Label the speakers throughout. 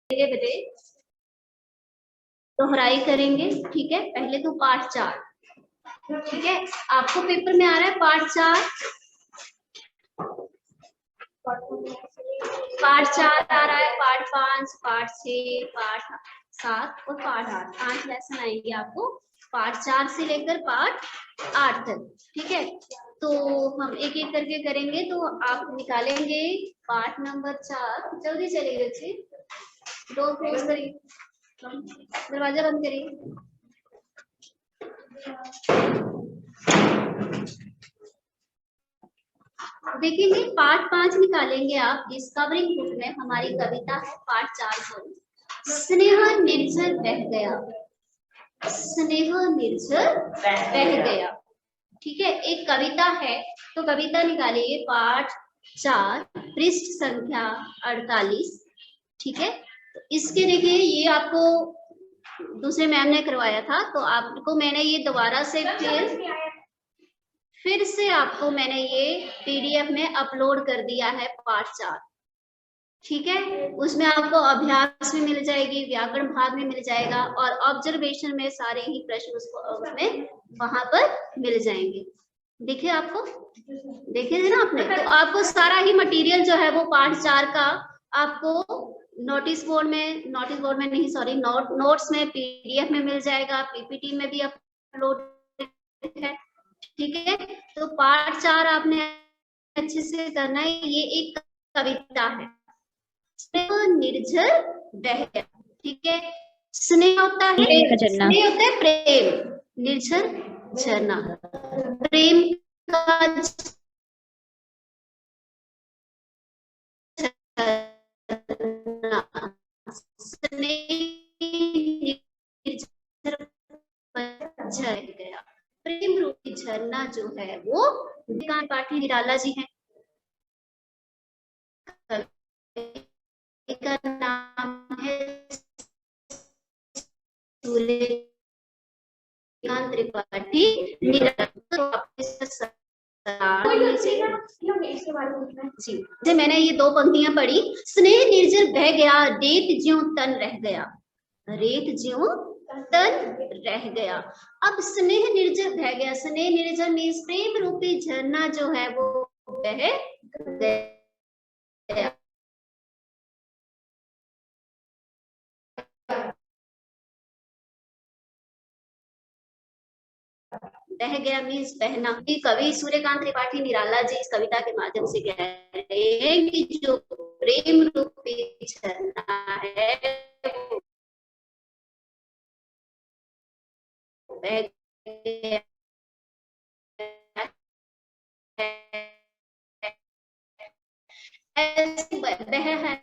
Speaker 1: बेटे दोहराई करेंगे, ठीक है। पहले तो पार्ट 4, ठीक है। आपको पेपर में आ रहा है पार्ट 4, पार्ट 4 आ रहा है, पार्ट 5, पार्ट 6, पार्ट 7 और पार्ट 8, 5 लेसन आएंगे आपको पार्ट 4 से लेकर पार्ट 8 तक, ठीक है। तो हम एक एक करके करेंगे। तो आप निकालेंगे पार्ट नंबर 4, जल्दी चलिए बच्चे, डोर क्लोज करिए, दरवाजा बंद करिए। देखेंगे पार्ट 5 निकालेंगे आप। डिस्कवरिंग बुक में हमारी कविता है पार्ट 4 को, स्नेह निर्झर बह गया, स्नेह निर्झर बह गया, ठीक है। एक कविता है, तो कविता निकालिए पार्ट 4 पृष्ठ संख्या 48, ठीक है। तो इसके देखिए ये आपको दूसरे मैम ने करवाया था, तो आपको मैंने ये दोबारा से फिर से आपको मैंने ये पीडीएफ में अपलोड कर दिया है पार्ट 4, ठीक है। उसमें आपको अभ्यास में मिल जाएगी, व्याकरण भाग में मिल जाएगा और ऑब्जर्वेशन में सारे ही प्रश्न उसको उसमें वहां पर मिल जाएंगे। देखिए आपको, देखे थे ना आपने, तो आपको सारा ही मटेरियल जो है वो पार्ट 4 का आपको नोटिस बोर्ड में नहीं सॉरी नोट्स में पीडीएफ में मिल जाएगा, पीपीटी में भी अपलोड है, ठीक है। तो पार्ट 4 आपने अच्छे से करना है। ये एक कविता है, स्नेह निर्झर बह गया, ठीक है। स्नेह होता है प्रेम, निर्झर झरना, प्रेम का झर गया। प्रेम रूपी झरना जो है वो पाठी निराला जी है, का नाम है सूर्यकांत त्रिपाठी जी। मैंने ये 2 पंक्तियां पढ़ी, स्नेह निर्जर बह गया, रेत ज्यों तन रह गया, रेत ज्यों तन रह गया। अब स्नेह निर्जर बह गया, स्नेह निर्जर मीन्स प्रेम रूपी झरना जो है वो बह गया, बह गया मीन्स बहना। कवि सूर्यकांत त्रिपाठी निराला जी इस कविता के माध्यम से कह रहे हैं कि जो प्रेम रूपी झरना है बह गया है,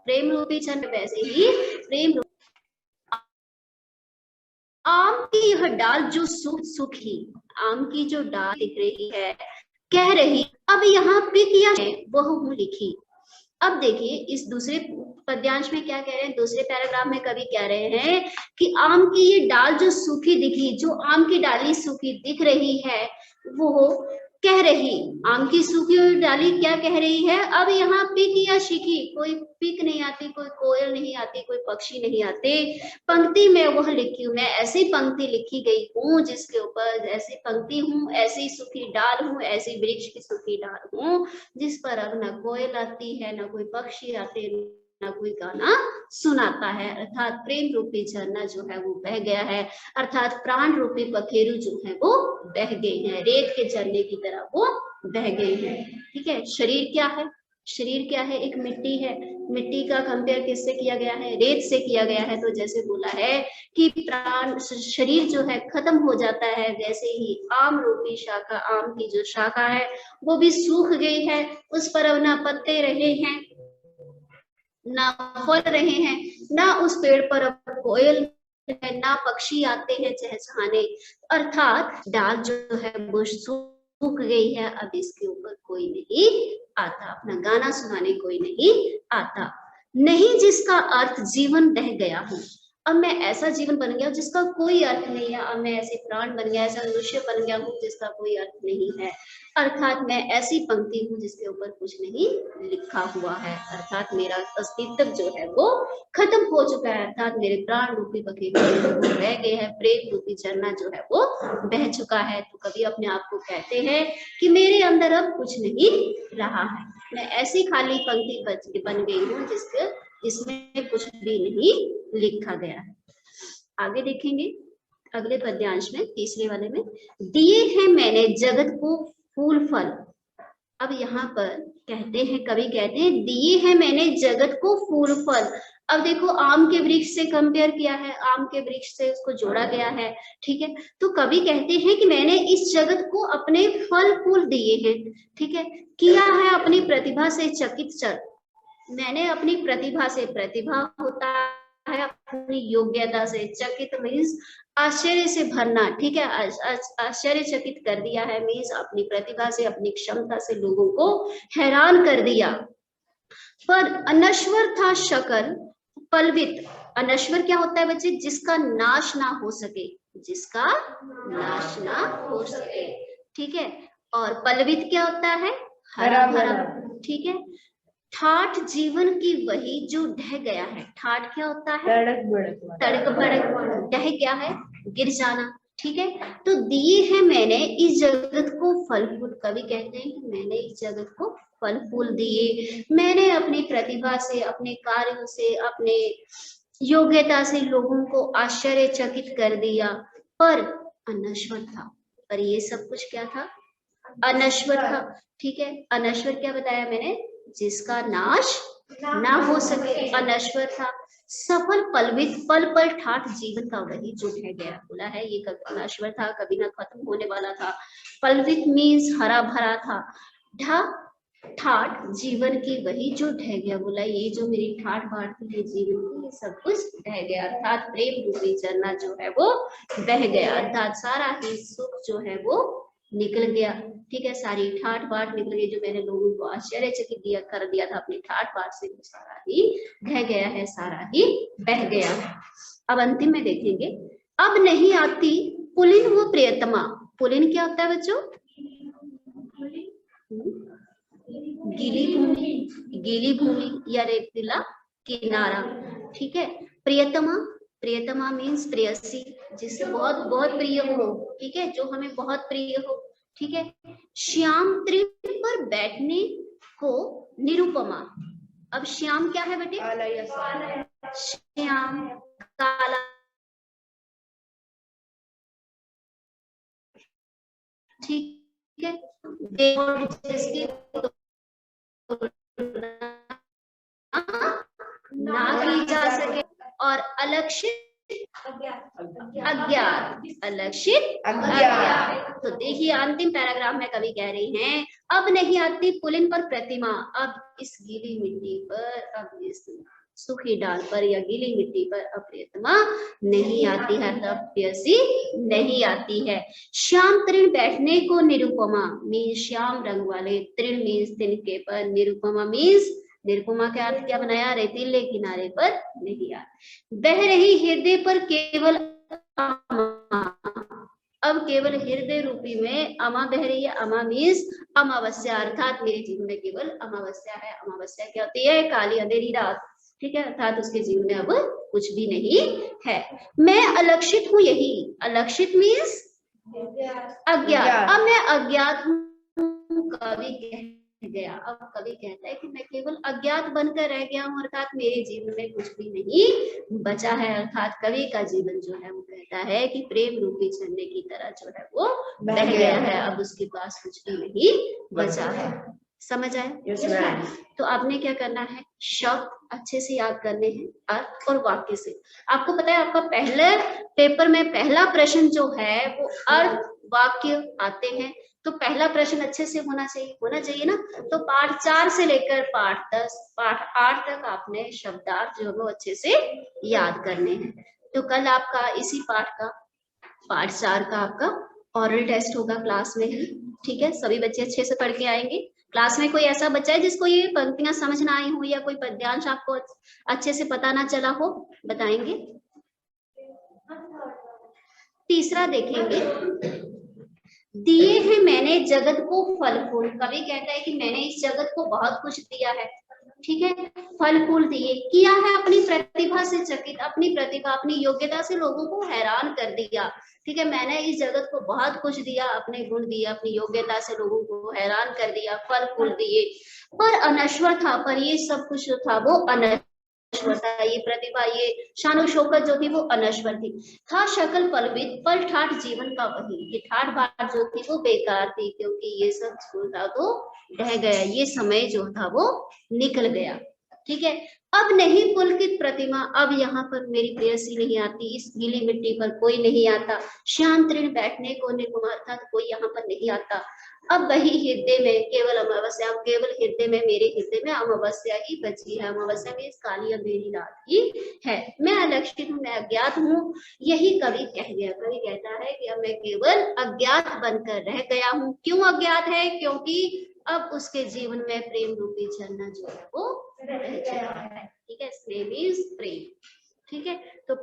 Speaker 1: प्रेम रूपी झरना, वैसे ही प्रेम आम की यह डाल जो सूखी, आम की जो डाल दिख रही है, कह रही अब यहाँ पे किया है वह हूँ लिखी। अब देखिए इस दूसरे पद्यांश में क्या कह रहे हैं, दूसरे पैराग्राफ में कवि कह रहे हैं कि आम की ये डाल जो सूखी दिखी, जो आम की डाली सूखी दिख रही है वो कह रही, आम की सूखी हुई डाली क्या कह रही है, अब यहाँ पिक या शिखी, कोई पिक नहीं आती, कोई कोयल नहीं आती, कोई पक्षी नहीं आते, पंक्ति में वह लिखी हूँ, मैं ऐसी पंक्ति लिखी गई हूँ जिसके ऊपर ऐसी पंक्ति हूँ, ऐसी सूखी डाल हूँ, ऐसी वृक्ष की सूखी डाल हूँ जिस पर अब न कोयल आती है, न कोई पक्षी आते, न कोई गाना सुनाता है। अर्थात प्रेम रूपी झरना जो है वो बह गया है, अर्थात प्राण रूपी पखेरु जो है वो बह गए हैं, रेत के झरने की तरह वो बह गए हैं, ठीक है। शरीर क्या है, शरीर क्या है, एक मिट्टी है, मिट्टी का कंपेयर किससे किया गया है, रेत से किया गया है। तो जैसे बोला है कि प्राण शरीर जो है खत्म हो जाता है, वैसे ही आम रूपी शाखा, आम की जो शाखा है वो भी सूख गई है, उस पर अब ना पत्ते रहे हैं, ना फल रहे हैं, ना उस पेड़ पर अब कोयल है, ना पक्षी आते हैं चहचहाने, अर्थात डाल जो है वो सूख गई है, अब इसके ऊपर कोई नहीं आता, अपना गाना सुनाने कोई नहीं आता, नहीं जिसका अर्थ जीवन बह गया हूँ, अब मैं ऐसा जीवन बन गया जिसका कोई अर्थ नहीं है, अब मैं ऐसे प्राण बन गया, ऐसा मनुष्य बन गया हूँ जिसका कोई अर्थ नहीं है, अर्थात मैं ऐसी पंक्ति हूँ जिसके ऊपर कुछ नहीं लिखा हुआ है, अर्थात मेरा अस्तित्व जो है वो खत्म हो चुका है, अर्थात मेरे प्राण रूपी बखेरे रह गए हैं, प्रेम रूपी झरना जो है वो बह चुका है। तो कभी अपने आप को कहते हैं कि मेरे अंदर अब कुछ नहीं रहा है, मैं ऐसी खाली पंक्ति बन गई हूँ जिसमें कुछ भी नहीं लिखा गया है। आगे देखेंगे अगले पद्यांश में, तीसरे वाले में, दिए हैं मैंने जगत को फूल फल। अब यहाँ पर कहते हैं, कवि कहते हैं दिए हैं मैंने जगत को फूल फल। अब देखो आम के वृक्ष से कंपेयर किया है, आम के वृक्ष से उसको जोड़ा गया है, ठीक है। तो कवि कहते हैं कि मैंने इस जगत को अपने फल फूल दिए हैं, ठीक है, किया है अपनी प्रतिभा से चकित चल। मैंने अपनी प्रतिभा से, प्रतिभा होता है अपनी योग्यता से, चकित मीन्स आश्चर्य से भरना, ठीक है, आश्चर्यचकित कर दिया है मीन्स अपनी प्रतिभा से, अपनी क्षमता से लोगों को हैरान कर दिया। पर अनश्वर था शकल पलवित। अनश्वर क्या होता है बच्चे? जिसका नाश ना हो सके, जिसका नाश ना हो सके, ठीक है। और पलवित क्या होता है? हरा भरा, ठीक है। ठाठ जीवन की वही जो ढह गया है। ठाठ क्या होता है? तड़क भड़क, ढह गया है, गिर जाना, ठीक है। तो दिए हैं मैंने इस जगत को फल फूल। कवि कहते हैं कि मैंने इस जगत को फल फूल दिए, मैंने अपनी प्रतिभा से, अपने कार्यों से, अपने योग्यता से लोगों को आश्चर्यचकित कर दिया, पर अनश्वर था। पर ये सब कुछ क्या था? अनश्वर था, ठीक है। अनश्वर क्या बताया मैंने? जिसका नाश ना हो सके, अनश्वर था। सफल पलवित, पल पल ठाठ जीवन का वही जो ढह गया। बोला है ये कभी अनश्वर था, कभी ना खत्म होने वाला था। पलवित मीन्स हरा भरा था, ढा ठाठ जीवन की वही जो ढह गया। बोला ये जो मेरी ठाठ बाट थी, ये जीवन की, ये सब कुछ ढह गया, अर्थात प्रेम रूपी झरना जो है वो बह गया, अर्थात सारा ही सुख जो है वो निकल गया, ठीक है। सारी ठाठ बाट निकल गई, जो मैंने लोगों को आश्चर्यचकित कर दिया था अपनी ठाठ बाट से, वो सारा ही ढह गया है, सारा ही बह गया है। अब अंतिम में देखेंगे, अब नहीं आती पुलिन वो प्रियतमा। पुलिन क्या होता है बच्चों? गीली भूमि, गीली भूमि या रेतीला किनारा, ठीक है। प्रियतमा, प्रियतमा मीन्स प्रेयसी, जिससे बहुत बहुत प्रिय हो, ठीक है, जो हमें बहुत प्रिय हो, ठीक है। श्याम तृण पर बैठने को निरुपमा। अब श्याम क्या है बेटे? श्याम काला, ठीक है। ना की जा सके, और अलक्षित अज्ञात, अलक्षित अज्ञात। तो देखिए अंतिम पैराग्राफ में कवि कह रही हैं, अब नहीं आती पुलिन पर प्रतिमा। अब इस गीली मिट्टी पर, अब इस सूखी डाल पर या गीली मिट्टी पर अब प्रियतमा नहीं आती है, तब प्रेयसी नहीं आती है। श्याम तृण बैठने को निरुपमा मीन्स श्याम रंग वाले, तृण मीन्स तिनके पर, निरुपमा मीन्स, निरुपमा का अर्थ क्या बनाया? रेतीले किनारे पर नहीं आती। बह रही हृदय पर केवल अमा। अब केवल हृदय रूपी में अमा बह रही है। अमा मीन्स अमावस्या, अर्थात मेरे जीवन में केवल अमावस्या है। अमावस्या क्या होती है? काली अंधेरी रात, ठीक है, अर्थात उसके जीवन में अब कुछ भी नहीं है। मैं अलक्षित हूँ, यही अलक्षित मीन्स अज्ञात। अब मैं अज्ञात हूँ, कवि कह गया। अब कवि कहता है कि मैं केवल अज्ञात बनकर रह गया हूँ, अर्थात मेरे जीवन में कुछ भी नहीं बचा है, अर्थात कवि का जीवन जो है वो कहता है कि प्रेम रूपी झरने की तरह जो है वो बह गया है, अब उसके पास कुछ भी नहीं बचा है। समझ आए? तो आपने क्या करना है? शब्द अच्छे से याद करने हैं, अर्थ और वाक्य से। आपको पता है आपका पहले पेपर में पहला प्रश्न जो है वो अर्थ वाक्य आते हैं, तो पहला प्रश्न अच्छे से होना चाहिए ना। तो पाठ 4 से लेकर पाठ 10, पाठ 8 तक आपने शब्दार्थ जो है वो अच्छे से याद करने हैं। तो कल आपका इसी पाठ का, पाठ 4 का आपका ऑरल टेस्ट होगा क्लास में ही, ठीक है। सभी बच्चे अच्छे से पढ़ के आएंगे। क्लास में कोई ऐसा बच्चा है जिसको ये पंक्तियां समझ ना आई हो, या कोई पद्यांश आपको अच्छे से पता ना चला हो, बताएंगे? तीसरा देखेंगे, दिए हैं मैंने जगत को फल फूल। कवि कहता है कि मैंने इस जगत को बहुत कुछ दिया है, ठीक है, फल फूल दिए, किया है अपनी प्रतिभा से चकित, अपनी प्रतिभा अपनी योग्यता से लोगों को हैरान कर दिया, ठीक है, मैंने इस जगत को बहुत कुछ दिया, अपने गुण दिए, अपनी योग्यता से लोगों को हैरान कर दिया, फल फूल दिए, पर अनश्वर था, पर ये सब कुछ जो था वो अनश्वर था, ये प्रतिभा, ये शानो शौकत जो थी वो अनश्वर थी, था शकल पलवित पल ठाठ जीवन का वही, ये ठाठ बात जो थी वो बेकार थी, क्योंकि ये सब जो था तो ढह गया, ये समय जो था वो निकल गया, ठीक है। अब नहीं पुलकित प्रतिमा, अब यहाँ पर मेरी प्रेयसी नहीं आती, इस गीली मिट्टी पर कोई नहीं आता, श्याम तृण बैठने को निकुमार था, कोई यहाँ पर नहीं आता, अब वही हृदय में केवल अमावस्या, अब केवल हृदय में, मेरे हृदय में अमावस्या ही बची है, अमावस्या में इस काली अंधेरी रात ही है, मैं अलक्षित हूँ, मैं अज्ञात हूँ, यही कवि कह गया। कवि कहता है कि अब मैं केवल अज्ञात बनकर रह गया हूँ। क्यों अज्ञात है? क्योंकि अब उसके जीवन में प्रेम रूपी झरना जो है वो रह चुका है, ठीक है, प्रेम इज प्रेम, ठीक है। तो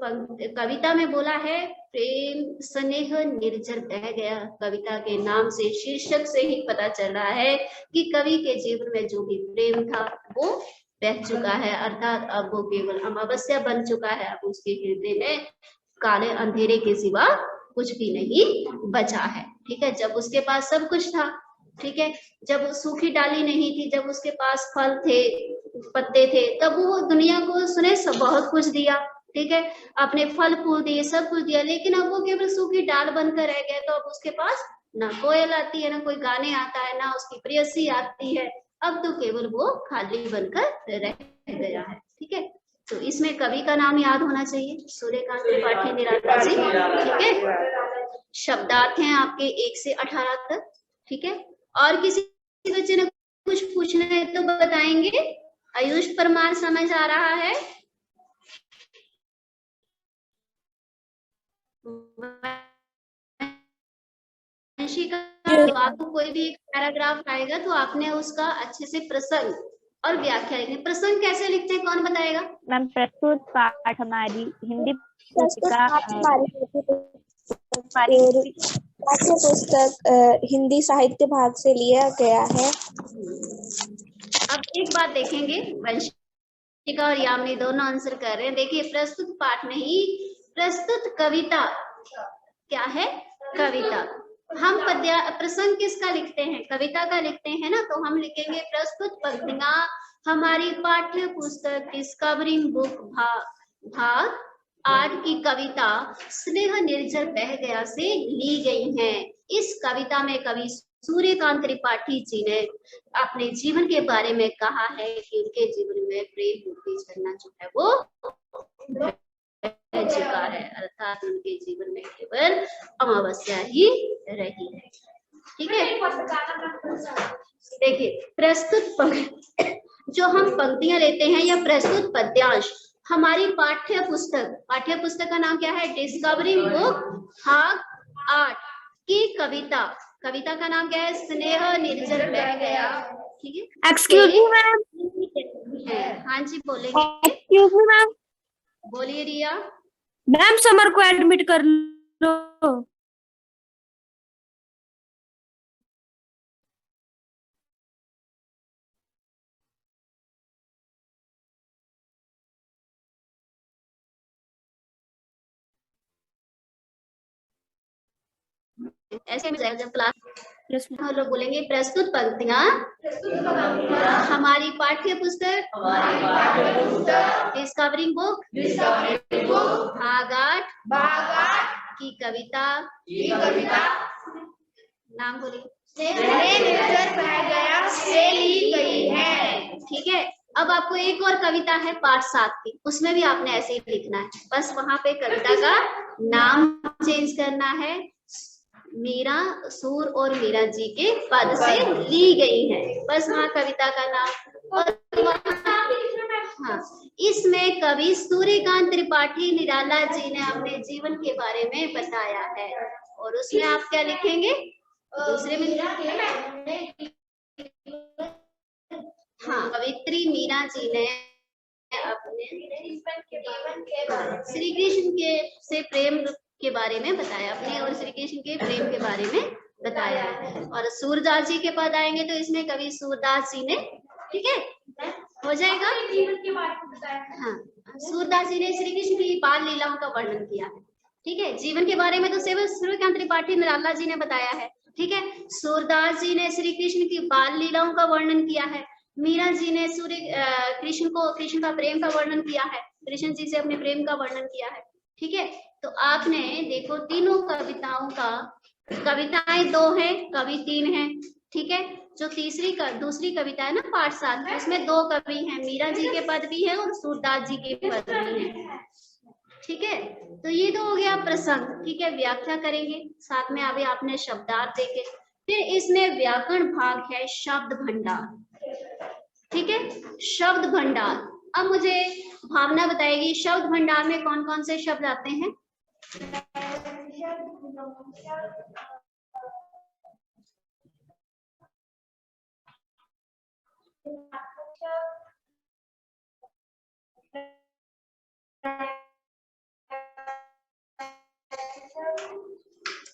Speaker 1: कविता में बोला है प्रेम स्नेह निर्जर बह गया, कविता के नाम से, शीर्षक से ही पता चल रहा है कि कवि के जीवन में जो भी प्रेम था वो बह चुका है, अर्थात अब वो केवल अमावस्या बन चुका है, अब उसके हृदय में काले अंधेरे के सिवा कुछ भी नहीं बचा है, ठीक है। जब उसके पास सब कुछ था, ठीक है, जब सूखी डाली नहीं थी, जब उसके पास फल थे, पत्ते थे, तब वो दुनिया को उसने सब बहुत कुछ दिया, ठीक है, अपने फल फूल दिए, सब कुछ दिया, लेकिन अब वो केवल सूखी डाल बनकर रह गया, तो अब उसके पास ना कोयल आती है, ना कोई गाने आता है, ना उसकी प्रेयसी आती है, अब तो केवल वो खाली बनकर रह गया है, ठीक है। तो इसमें कवि का नाम याद होना चाहिए, सूर्यकांत त्रिपाठी निराला जी, ठीक है। शब्दार्थ हैं आपके 1 से 18 तक, ठीक है। और किसी बच्चे ने कुछ पूछना है तो बताएंगे। आयुष परमार समझ आ रहा है? आपको कोई भी एक पैराग्राफ आएगा तो आपने उसका अच्छे से प्रसंग और व्याख्या लिखनी। प्रसंग कैसे लिखते हैं, कौन बताएगा?
Speaker 2: मैम प्रस्तुत पाठ हमारी हिंदी
Speaker 3: पाठ्य पुस्तक हिंदी साहित्य भाग से लिया गया है।
Speaker 1: अब एक बात देखेंगे, वंशिका और यामिनी दोनों आंसर कर रहे हैं। देखिए, प्रस्तुत पाठ नहीं, प्रस्तुत कविता क्या है? कविता। हम प्रसंग किसका लिखते हैं? कविता का लिखते हैं ना, तो हम लिखेंगे प्रस्तुत पंक्तियां हमारी पाठ्य पुस्तक डिस्कवरिंग बुक भाग 8 की कविता स्नेह निर्जर बह गया से ली गई हैं। इस कविता में कवि सूर्यकांत त्रिपाठी जी ने अपने जीवन के बारे में कहा है कि उनके जीवन में प्रेम रूपी झरना जो है वो रह चुका है, अर्थात उनके जीवन में केवल अमावस्या ही रही है, ठीक है। देखिए, प्रस्तुत जो हम पंक्तियां लेते हैं या प्रस्तुत पद्यांश हमारी पाठ्य पुस्तक का नाम क्या है? डिस्कवरिंग बुक भाग 8 की कविता का नाम क्या है? स्नेह निर्जर बह गया, ठीक है।
Speaker 2: Excuse me ma'am.
Speaker 1: हाँ जी, बोलेंगे।
Speaker 2: Excuse me ma'am.
Speaker 1: बोलिए रिया।
Speaker 2: मैम समर को एडमिट कर लो।
Speaker 1: ऐसे में जब क्लास हम लोग बोलेंगे प्रस्तुत पंक्तियां हमारी पाठ्य पुस्तक डिस्कवरिंग बुक भाग 8 की कविता नाम बोलिए से ली गई है, ठीक है। अब आपको एक और कविता है पाठ 7 की, उसमें भी आपने ऐसे ही लिखना है, बस वहां पे कविता का नाम चेंज करना है, मीरा सूर और मीरा जी के पद से ली गई है, बस वहाँ कविता का नाम। हाँ, इसमें कवि सूर्यकांत त्रिपाठी निराला जी ने अपने जीवन के बारे में बताया है, और उसमें आप क्या लिखेंगे? दूसरे में हाँ, कवित्री मीरा जी ने अपने श्री कृष्ण के से प्रेम के बारे में बताया, अपने और श्री कृष्ण के प्रेम के बारे में बताया है। और सूरदास जी के पद आएंगे तो इसमें कवि सूरदास जी ने, ठीक है, हो जाएगा, जीवन के बारे में बताया। हाँ, सूरदास जी ने श्री कृष्ण की बाल लीलाओं का वर्णन किया है, ठीक है। जीवन के बारे में तो सूर्यकांत त्रिपाठी निराला जी ने बताया है, ठीक है। सूरदास जी ने श्री कृष्ण की बाल लीलाओं का वर्णन किया है। मीरा जी ने कृष्ण का प्रेम का वर्णन किया है, कृष्ण जी से अपने प्रेम का वर्णन किया है, ठीक है। तो आपने देखो तीनों कविताएं 2 हैं, कवि 3 हैं, ठीक है। जो दूसरी कविता है ना पाठ 7, उसमें 2 कवि हैं, मीरा जी के पद भी है और सूरदास जी के पद भी है, ठीक है। तो ये तो हो गया प्रसंग, ठीक है। व्याख्या करेंगे, साथ में अभी आपने शब्दार्थ देखे। फिर इसमें व्याकरण भाग है शब्द भंडार, ठीक है, शब्द भंडार। अब मुझे भावना बताएगी शब्द भंडार में कौन कौन से शब्द आते हैं।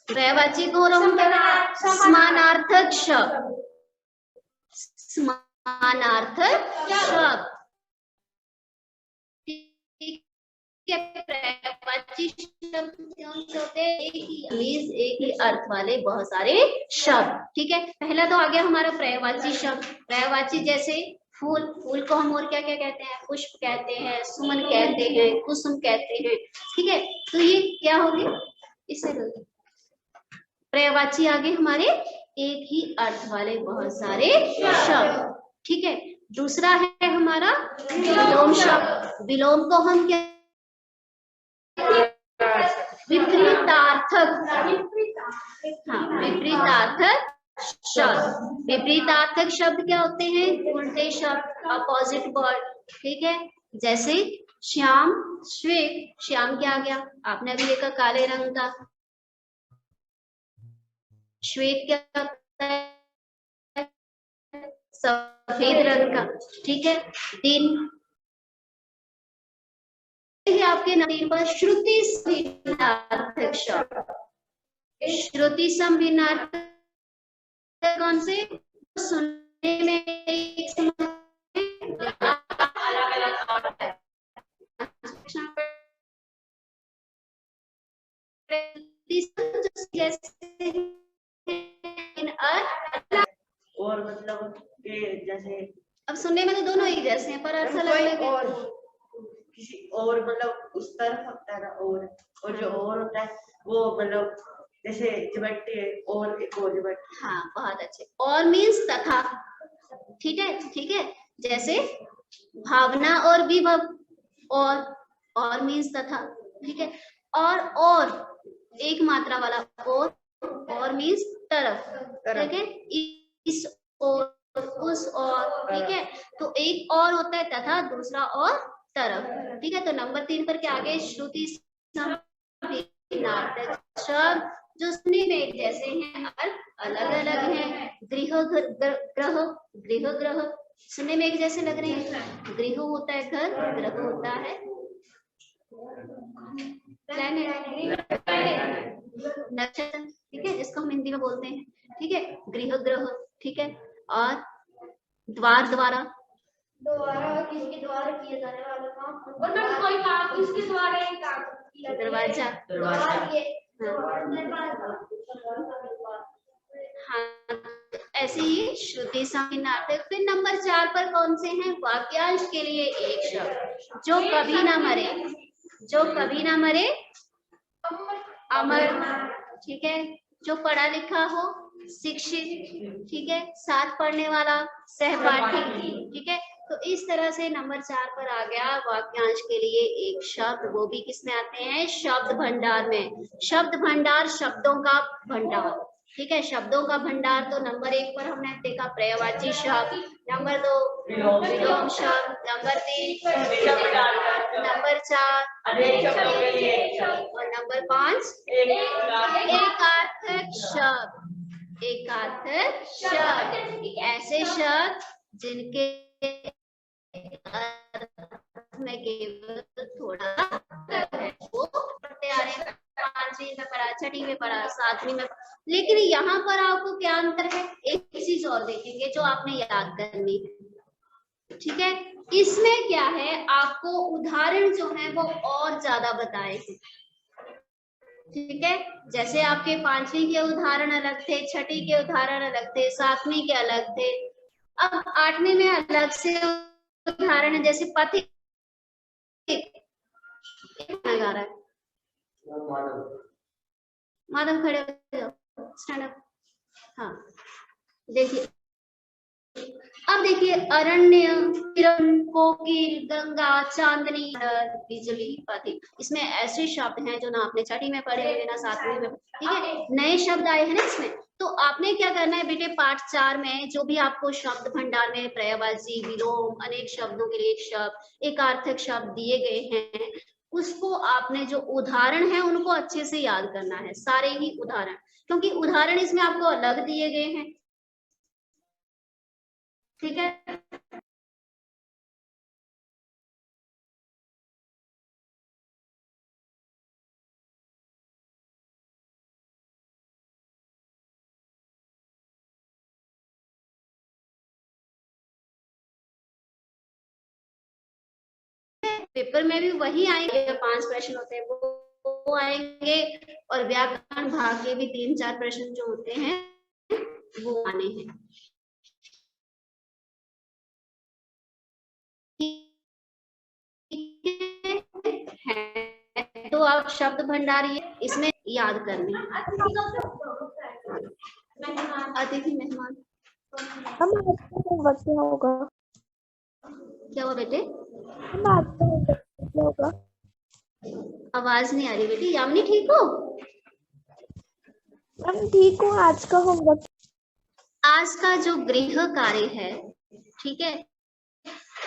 Speaker 1: पर्यायवाची को समानार्थक शब्द, समानार्थक शब्द, पर्यायवाची शब्द कौन से होते हैं? एक ही अर्थ वाले बहुत सारे शब्द, ठीक है। पहला तो आ गया हमारा पर्यायवाची शब्द। पर्यायवाची जैसे फूल, फूल को हम और क्या क्या कहते हैं? पुष्प कहते हैं, सुमन कहते हैं, कुसुम कहते हैं, ठीक है। तो ये क्या होगी, इससे पर्यायवाची आगे हमारे एक ही अर्थ वाले बहुत सारे शब्द, ठीक है। दूसरा है हमारा विलोम शब्द। विलोम को हम क्या, विपरीतार्थक, हाँ, विपरीतार्थक शब्द। विपरीतार्थक शब्द क्या होते हैं? उल्टे शब्द, अपोजिट वर्ड, ठीक है। जैसे श्याम, श्वेत। श्याम क्या आ गया, आपने अभी देखा काले रंग का। श्वेत क्या होता है? सफेद रंग का, ठीक है। दिन आपके नाम पर श्रुति संभिन्नार्थक शब्द। श्रुति संभिन्नार्थक कौन से? सुनने में एक समान
Speaker 4: और मतलब के जैसे,
Speaker 1: अब सुनने में तो दोनों एक जैसे हैं पर अर्थ अलग अलग है।
Speaker 4: किसी और मतलब उस तरफ होता है ना, और जो और होता है वो मतलब जैसे जबट्टे और एक और जबट्टे।
Speaker 1: हाँ, बहुत अच्छे। और मीन्स तथा, ठीक है, ठीक है। जैसे भावना और विभव, और मीन्स तथा, ठीक है। और एक मात्रा वाला और मीन्स तरफ, ठीक है। इस और, उस और, ठीक है। तो एक और होता है तथा, दूसरा और तरफ, ठीक है। तो नंबर 3 पर क्या आगे? श्रुति संभिन्नार्थक शब्द जो सुनने में एक जैसे हैं, अर्थ अलग अलग हैं। गृह, ग्रह सुनने में एक जैसे लग रहे हैं। गृह होता है घर, ग्रह होता है नक्षत्र, ठीक है, इसको हम हिंदी में बोलते हैं, ठीक है। गृह, ग्रह, ठीक है। और द्वार, द्वारा किसके द्वारा किया जाने वाला काम, मतलब कोई काम किसके द्वारा ही काम किया, दरवाजा, हाँ। ऐसे ही श्रुति संभिन्नार्थक। फिर नंबर 4 पर कौन से हैं? वाक्यांश के लिए एक शब्द जो कभी ना मरे, जो कभी ना मरे, अमर, ठीक है। जो पढ़ा लिखा हो, शिक्षित, ठीक है। साथ पढ़ने वाला, सहपाठी, ठीक है। तो इस तरह से नंबर 4 पर आ गया वाक्यांश के लिए एक शब्द। वो भी किसमें आते हैं? शब्द भंडार में। शब्द भंडार शब्दों का भंडार, ठीक है। शब्दों का भंडार तो नंबर 1 पर हमने देखा पर्यायवाची शब्द, नंबर 2 विलोम शब्द, नंबर 3 नंबर 4 और नंबर 5 एकार्थक शब्द। एकार्थक शब्द ऐसे शब्द जिनके में केवल थोड़ा है, वो पढ़ते आ रहे हैं, 5वीं में पढ़ा, 6वीं में पढ़ा, 7वीं में, लेकिन यहाँ पर आपको क्या अंतर है, एक चीज और देखेंगे जो आपने याद करनी है, ठीक है। इसमें क्या है, आपको उदाहरण जो है वो और ज्यादा बताए थे, ठीक है। जैसे आपके 5वीं के उदाहरण अलग थे, 6वीं के उदाहरण अलग थे, 7वीं के अलग थे, अब 8वीं में अलग से उदाहरण है, जैसे पथिक गा रहा है, माधव खड़े हो जाओ, स्टैंड अप। हाँ देखिए, अब देखिए, अरण्य, किरण, कोकिल, गंगा, चांदनी, बिजली, पथिक, इसमें ऐसे शब्द हैं जो ना आपने 6वीं में पढ़े होंगे ना 7वीं में, ठीक है, नए शब्द आए हैं ना इसमें। तो आपने क्या करना है बेटे, पाठ 4 में जो भी आपको शब्द भंडार में पर्यायवाची, विलोम, अनेक शब्दों के लिए एक शब्द, एक अर्थक शब्द दिए गए हैं, उसको आपने जो उदाहरण है उनको अच्छे से याद करना है, सारे ही उदाहरण, क्योंकि उदाहरण इसमें आपको अलग दिए गए हैं, ठीक है। पेपर में भी वही आएंगे, 5 प्रश्न होते हैं वो आएंगे, और व्याकरण भाग के भी 3-4 प्रश्न जो होते हैं वो आने हैं, है। तो आप शब्द भंडार इसमें याद करने, अतिथि मेहमान,
Speaker 3: हम होमवर्क क्या होगा?
Speaker 1: क्या हुआ बेटे?
Speaker 3: हम आपका होमवर्क क्या होगा?
Speaker 1: आवाज नहीं आ रही बेटी। यामिनी ठीक हो?
Speaker 3: हम ठीक हूँ। आज का होमवर्क,
Speaker 1: आज का जो गृह कार्य है, ठीक है,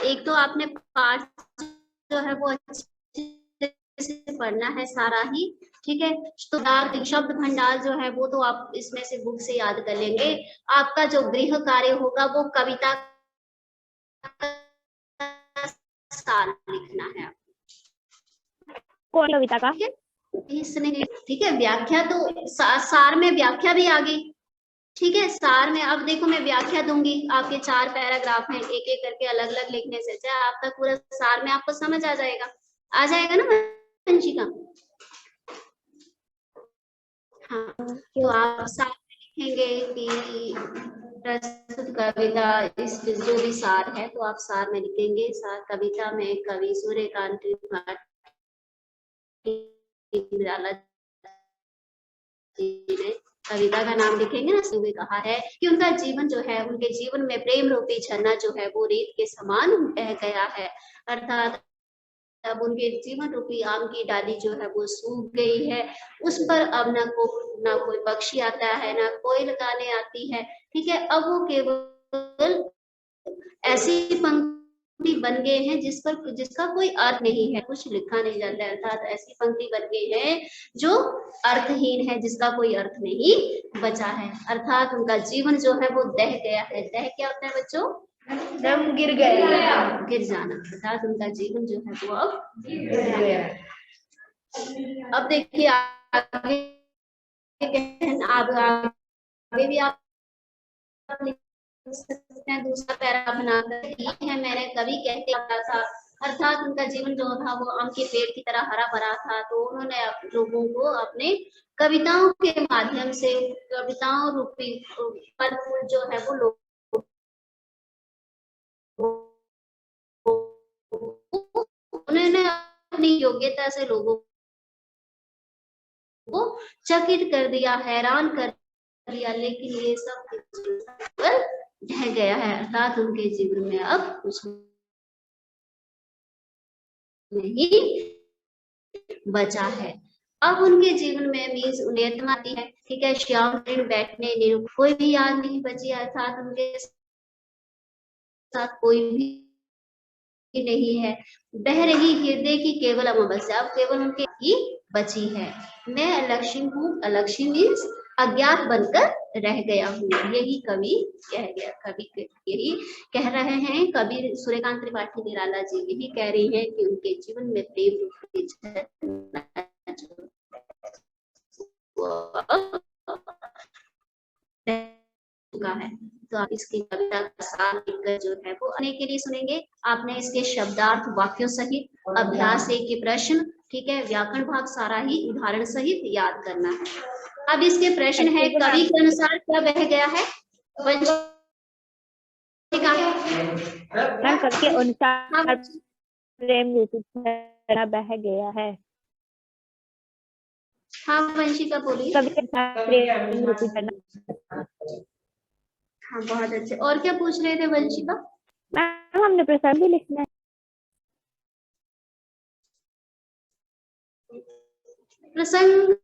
Speaker 1: एक तो आपने पाठ जो है वो अच्छे से पढ़ना है सारा ही, ठीक है। तो शब्द भंडार जो है वो तो आप इसमें से बुक से याद कर लेंगे। आपका जो गृह कार्य होगा वो कविता सार लिखना है,
Speaker 3: कौन कविता का?
Speaker 1: इसने, ठीक है। व्याख्या तो सार में व्याख्या भी आ गई, ठीक है। सार में अब देखो मैं व्याख्या दूंगी, आपके 4 पैराग्राफ हैं, एक एक करके अलग अलग लिखने से अच्छा आपका पूरा सार में आपको समझ आ जाएगा ना वंशिका? हाँ, तो आप सार में लिखेंगे कि प्रस्तुत कविता, इस जो भी सार है तो आप सार में लिखेंगे। सार कविता में कवि सूर्यकांत त्रिपाठी ने कविता का नाम लिखेंगे ना, सुबह कहा है कि उनका जीवन जो है, उनके जीवन में प्रेम रूपी झरना जो है वो रेत के समान बह गया है, अर्थात अब उनके जीवन रूपी आम की डाली जो है वो सूख गई है, उस पर अब ना कोई पक्षी आता है, ना कोयल गाने आती है, ठीक है। अब वो केवल ऐसी पंक्ति बन गए हैं जिसका कोई अर्थ नहीं है, कुछ लिखा नहीं जाता है, अर्थात ऐसी पंक्ति बन गई है जो अर्थहीन है, जिसका कोई अर्थ नहीं बचा है, अर्थात उनका जीवन जो है वो दह गया है। दह क्या होता है बच्चों?
Speaker 4: दम गिर गया,
Speaker 1: गिर जाना, अर्थात उनका जीवन जो है वो अब गिर गया। अब देखिए आगे भी आप लिख सकते हैं, दूसरा पैरा बनाकर है, मैंने कभी कहते था, अर्थात उनका जीवन जो था वो आम के पेड़ की तरह हरा भरा था, तो उन्होंने लोगों को अपने कविताओं के माध्यम से, कविताओं रूपी फल फूल जो है वो लोग उन्होंने अपनी योग्यता से लोगों को चकित कर दिया, हैरान कर दिया, लेकिन ये सब पर ढह गया है, अर्थात उनके जीवन में अब कुछ नहीं बचा है। अब उनके जीवन में मीन्स उन्हें आती है, ठीक है, श्याम बैठने कोई भी याद नहीं बची, अर्थात उनके साथ कोई भी नहीं है, बह रही हृदय की केवल अमावस्या, अब केवल उनके ही बची है। मैं अलक्षी हूँ, अलक्षी मीन्स अज्ञात बनकर रह गया हूँ, यही कवि कह गया। कवि यही कह रहे हैं, कवि सूर्यकांत त्रिपाठी निराला जी यही कह रही हैं कि उनके जीवन में प्रेम रूपी झरना जो चुका है। तो आप इसकी कविता का सार लिखकर जो है वो अन्य के लिए सुनेंगे। आपने इसके शब्दार्थ वाक्यों सहित अभ्यास 1 के प्रश्न, ठीक है, व्याकरण भाग सारा ही उदाहरण सहित याद करना है। अब इसके प्रश्न है, कवि के अनुसार क्या बह गया है?
Speaker 3: मैम कवि के अनुसार प्रेम रूपी झरना बह गया है।
Speaker 1: हाँ वंशिका बोलिए।
Speaker 3: कवि के अनुसार प्रेम रूपी झरना।
Speaker 1: हाँ बहुत अच्छे। और क्या पूछ रहे थे वंशिका?
Speaker 3: मैम हमने प्रसंग भी लिखना है।
Speaker 1: प्रसंग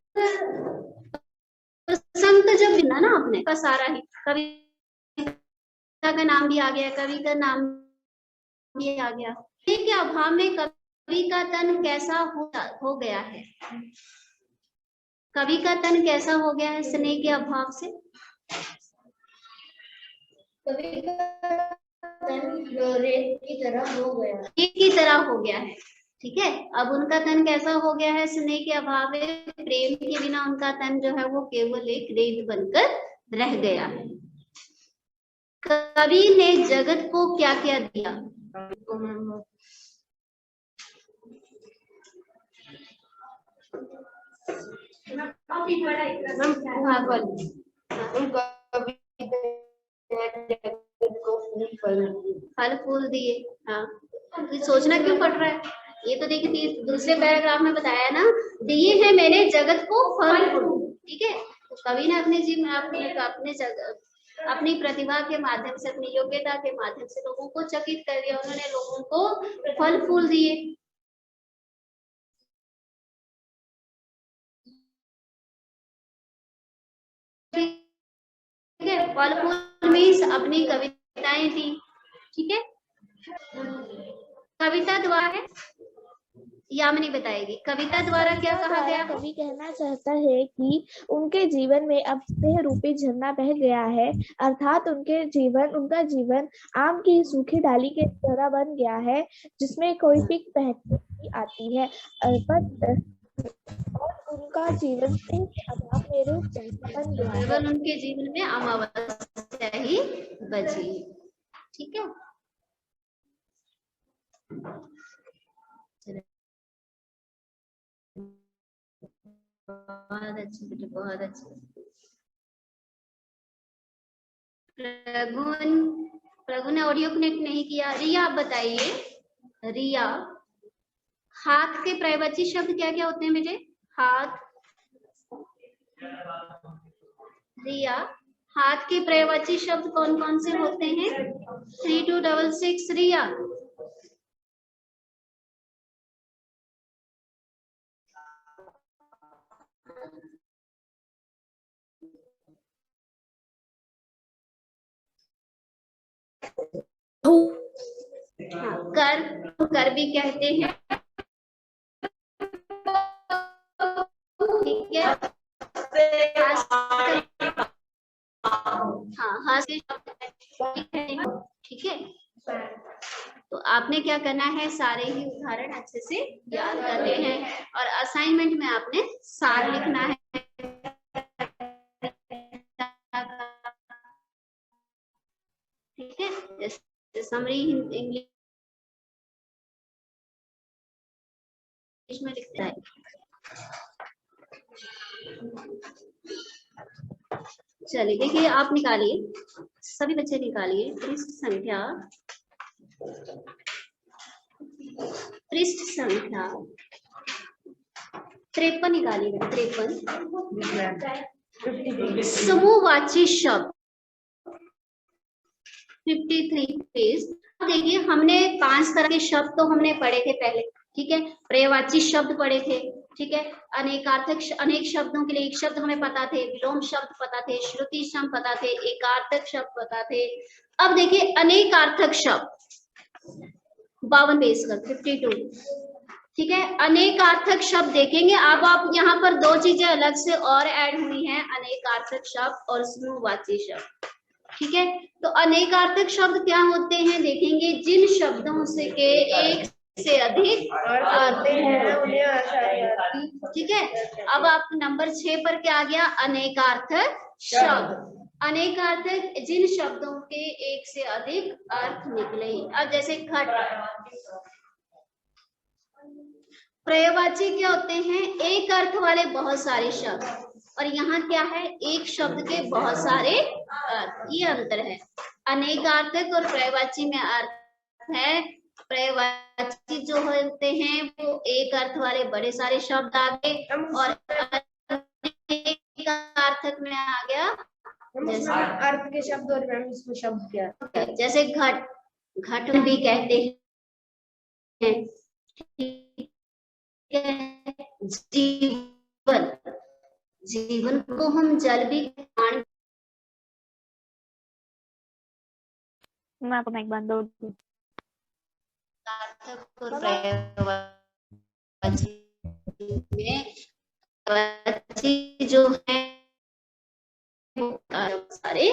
Speaker 1: तो जब लिखना ना आपने का सारा ही, कविता का नाम भी आ गया, कवि का नाम भी आ गया। के अभाव में कवि का तन कैसा हो गया है? कवि का तन कैसा हो गया है स्नेह के अभाव से? कवि का तन रेत की तरह हो गया, रेत की तरह हो गया है, ठीक है। अब उनका तन कैसा हो गया है स्नेह के अभाव में? प्रेम के बिना उनका तन जो है वो केवल एक रेत बनकर रह गया है। कवि ने जगत को क्या क्या दिया? फल फूल दिए। हाँ सोचना क्यों पड़ रहा है? ये तो देखिए दूसरे पैराग्राफ में बताया ना, दिए हैं मैंने जगत को फल फूल, ठीक है। तो कवि ने अपने जीवन अपनी प्रतिभा के माध्यम से, अपनी योग्यता के माध्यम से लोगों को चकित कर दिया, उन्होंने लोगों को फल फूल दिए। ठीक है, फल फूल मीन्स अपनी कविताएं थी, ठीक है। कविता द्वारा है यामिनी बताएगी, कविता द्वारा क्या कहा गया?
Speaker 3: कवि कहना चाहता है कि उनके जीवन में अब स्नेह रूपी झरना बह गया है, अर्थात उनका जीवन आम की सूखी डाली के तरह बन गया है, जिसमें कोई पिक पहचान आती है, और उनका जीवन स्नेह के अभाव में रूप बन गया है।
Speaker 1: केवल उनके जीवन में अमावस्या ही बची, ठीक है। बहुत अच्छे बेटे, बहुत अच्छे। प्रभु ने ऑडियो कनेक्ट नहीं किया। रिया आप बताइए, रिया, हाथ के पर्यायवाची शब्द क्या क्या होते हैं बेटे? हाथ, रिया, हाथ के पर्यायवाची शब्द कौन कौन से होते हैं? 3266 रिया। कर भी कहते हैं, ठीक है। हाँ हाथ के शब्द, ठीक है। तो आपने क्या करना है, सारे ही उदाहरण अच्छे से याद करने हैं, और असाइनमेंट में आपने सार लिखना है। ठीक है, जैसे समरी इंग्लिश में लिखता है। चलिए देखिए, आप निकालिए, सभी बच्चे निकालिए पृष्ठ संख्या 53 निकालिए। 53 समूहवाची शब्द 53 पेज। देखिए हमने 5 तरह के शब्द तो हमने पढ़े थे पहले, ठीक है। पर्यायवाची शब्द पढ़े थे, ठीक है। अनेकार्थक, अनेक शब्दों के लिए एक शब्द हमें पता थे, विलोम शब्द पता थे, श्रुति शब्द पता थे, एकार्थक शब्द पता थे। अब देखिए अनेकार्थक शब्द 52 पेज का 52। ठीक है। अनेकार्थक शब्द देखेंगे। अब आप यहाँ पर दो चीजें अलग से और ऐड हुई हैं, अनेकार्थक शब्द और समूहवाची शब्द। ठीक है, तो अनेकार्थक शब्द क्या होते हैं देखेंगे, जिन शब्दों से के एक से अधिक अर्थ हैं उन्हें। ठीक है, अब आप नंबर 6 पर क्या आ गया, अनेकार्थक शब्द। अनेकार्थक जिन शब्दों के एक से अधिक अर्थ निकले। अब जैसे घट, पर्यायवाची क्या होते हैं, एक अर्थ वाले बहुत सारे शब्द, और यहाँ क्या है, एक शब्द के बहुत सारे अर्थ, ये अंतर है। अनेकार्थक और पर्यायवाची में अर्थ है, पर्यायवाची जो होते हैं वो एक अर्थ वाले बड़े सारे शब्द आ गए, और अनेकार्थक में आ गया जैसे
Speaker 2: अर्थ के शब्द और मैम इसमें शब्द क्या,
Speaker 1: जैसे घट, घट भी कहते हैं। जीवन, जीवन को हम जल भी,
Speaker 3: मैं आपको माइक बंद दो।
Speaker 1: जो है वो सारे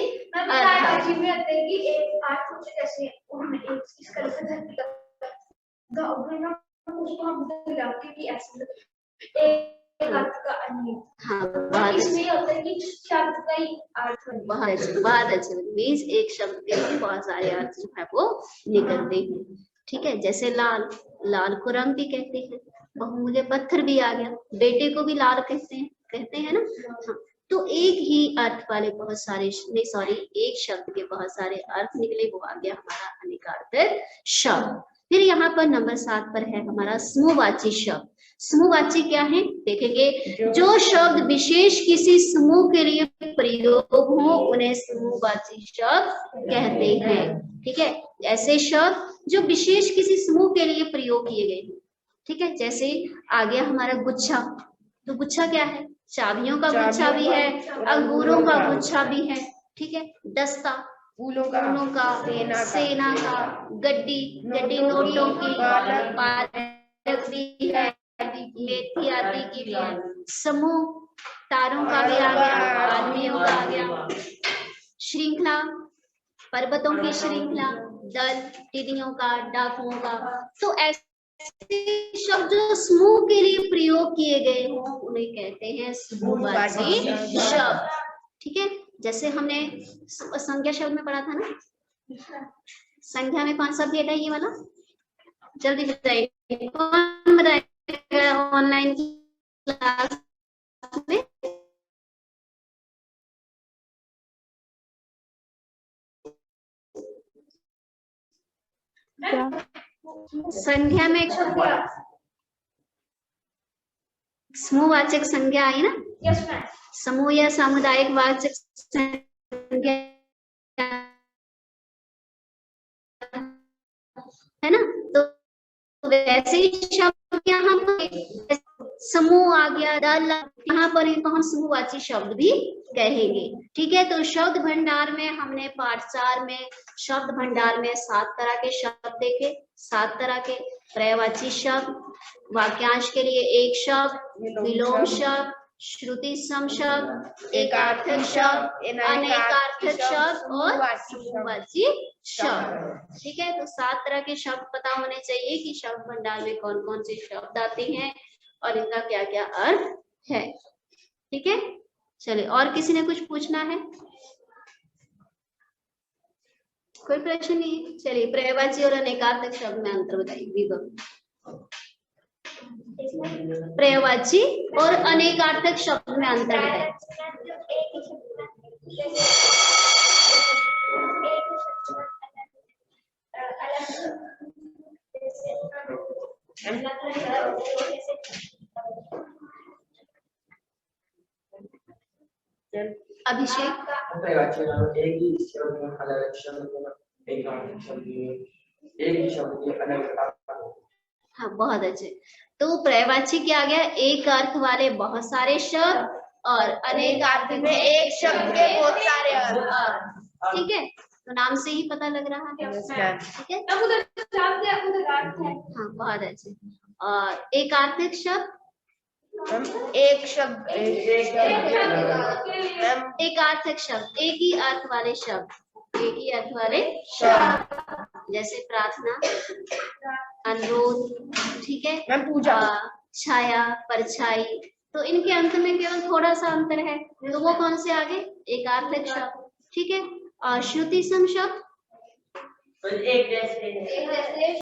Speaker 1: बहुत अच्छे मीन्स एक शब्द के भी बहुत सारे अर्थ जो है वो निकलते हैं। ठीक है, जैसे लाल, लाल को रंग भी कहते हैं। बहुमूल्य पत्थर भी आ गया, बेटे को भी लाल कहते हैं ना। हाँ, तो एक ही अर्थ वाले बहुत सारे, नहीं सॉरी, एक शब्द के बहुत सारे अर्थ निकले, वो आ गया हमारा अनेकार्थक शब्द। फिर यहाँ पर नंबर 7 पर है हमारा समूहवाची शब्द। समूहवाची क्या है देखेंगे, जो शब्द विशेष किसी समूह के लिए प्रयोग हो उन्हें समूहवाची शब्द कहते हैं। ठीक है, ऐसे शब्द जो विशेष किसी समूह के लिए प्रयोग किए गए हैं। ठीक है, जैसे आ गया हमारा गुच्छा, तो गुच्छा क्या है, चाबियों का गुच्छा भी है, अंगूरों का गुच्छा भी है। ठीक है, दस्ता, फूलों का, सेना का, गड्डी, गड्डी नोटों की, पालक भी है, मेथी आदि की भी है। समूह, तारों का भी आ गया, आदमियों का आ गया। श्रृंखला, पर्वतों की श्रृंखला, दल, टिड्डियों का, डाकुओं का। तो ऐसे शब्द जो समूह के लिए प्रयोग किए गए हों उन्हें कहते हैं समूहवाची शब्द। ठीक है, जैसे हमने संख्या शब्द में पढ़ा था ना, संख्या में कौन सा भेद है ये वाला, जल्दी बताइए, कौन बताएगा ऑनलाइन क्लास में? संख्या में समूहवाचक संज्ञा आई ना?
Speaker 2: Yes ma'am.
Speaker 1: समूह या सामुदायिक वाचक संज्ञा है ना, तो वैसे ही शब्द यहाँ पर समूह आ गया, दल, यहाँ पर इनको हम समूहवाची शब्द भी कहेंगे। ठीक है, तो शब्द भंडार में हमने पाठ 4 में शब्द भंडार में 7 तरह के शब्द देखे, 7 तरह के पर्यायवाची शब्द, वाक्यांश के लिए एक शब्द, विलोम शब्द, श्रुति सम शब्द, एकार्थक शब्द, अनेकार्थक शब्द और समूहवाची शब्द। ठीक है, तो 7 तरह के शब्द पता होने चाहिए कि शब्द भंडार में कौन कौन से शब्द आते हैं और इनका क्या क्या अर्थ है। ठीक है, चलिए, और किसी ने कुछ पूछना है? कोई प्रश्न नहीं? चलिए, पर्यायवाची और अनेकार्थक शब्द में अंतर बताइए। विभव, पर्यायवाची और अनेकार्थक शब्द में अंतर बताइए। अभिषेक,
Speaker 5: एक ही शब्द में अलग शब्द, एक शब्द में एक ही शब्द के अलग।
Speaker 1: हाँ, बहुत अच्छे। तो पर्यायवाची क्या आ गया, एक अर्थ वाले बहुत सारे शब्द, और अनेकार्थक में एक शब्द के बहुत सारे अर्थ। ठीक है, तो नाम से ही पता लग रहा है। ठीक है, हाँ, बहुत अच्छे। एकार्थक शब्द,
Speaker 4: एक शब्द
Speaker 1: एकार्थक शब्द, एक ही अर्थ वाले शब्द, एक ही अर्थ वाले शब्द, जैसे प्रार्थना, अनुरोध, ठीक है,
Speaker 4: मैम पूजा,
Speaker 1: छाया, परछाई। तो इनके अंत में केवल थोड़ा सा अंतर है, तो वो कौन से आगे? एकार्थक शब्द, ठीक है। श्रुति सम शब्द,
Speaker 5: एक जैसे